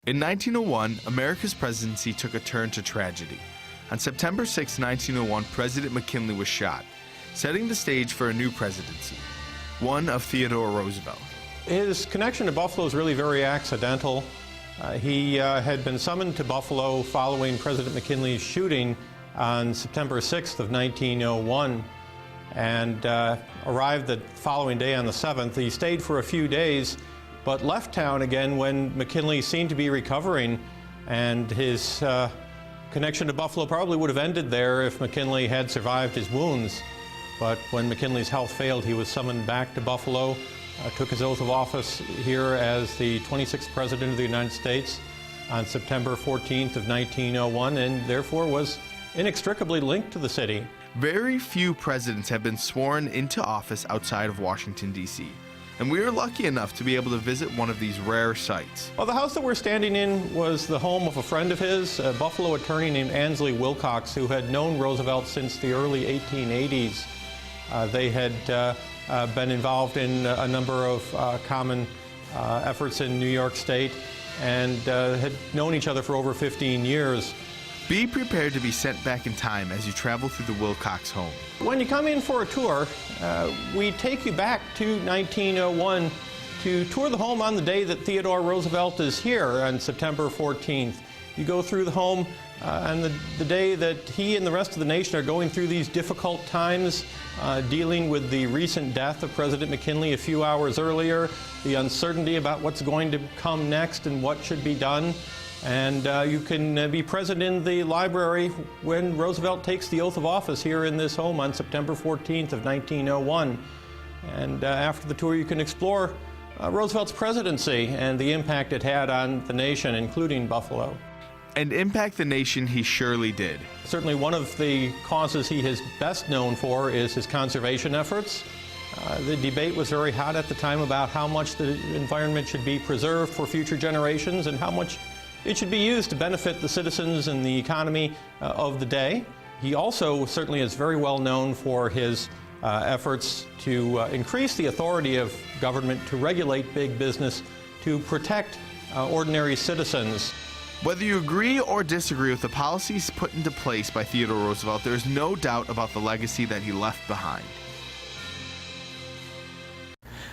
In 1901, America's presidency took a turn to tragedy. On September 6, 1901, President McKinley was shot, setting the stage for a new presidency, one of Theodore Roosevelt. His connection to Buffalo is really very accidental. He had been summoned to Buffalo following President McKinley's shooting on September 6th of 1901 and arrived the following day on the 7th. He stayed for a few days, but left town again when McKinley seemed to be recovering, and his connection to Buffalo probably would have ended there if McKinley had survived his wounds. But when McKinley's health failed, he was summoned back to Buffalo, took his oath of office here as the 26th President of the United States on September 14th of 1901, and therefore was inextricably linked to the city. Very few presidents have been sworn into office outside of Washington, D.C., and we were lucky enough to be able to visit one of these rare sites. Well, the house that we're standing in was the home of a friend of his, a Buffalo attorney named Ansley Wilcox, who had known Roosevelt since the early 1880s. They had been involved in a number of common efforts in New York State and had known each other for over 15 years. Be prepared to be sent back in time as you travel through the Wilcox home. When you come in for a tour, we take you back to 1901 to tour the home on the day that Theodore Roosevelt is here on September 14th. You go through the home on the day that he and the rest of the nation are going through these difficult times, dealing with the recent death of President McKinley a few hours earlier, the uncertainty about what's going to come next and what should be done. And you can be present in the library when Roosevelt takes the oath of office here in this home on September 14th of 1901. And after the tour, you can explore Roosevelt's presidency and the impact it had on the nation, including Buffalo. And impact the nation he surely did. Certainly one of the causes he is best known for is his conservation efforts. The debate was very hot at the time about how much the environment should be preserved for future generations and how much it should be used to benefit the citizens and the economy of the day. He also certainly is very well known for his efforts to increase the authority of government to regulate big business, to protect ordinary citizens. Whether you agree or disagree with the policies put into place by Theodore Roosevelt, there is no doubt about the legacy that he left behind.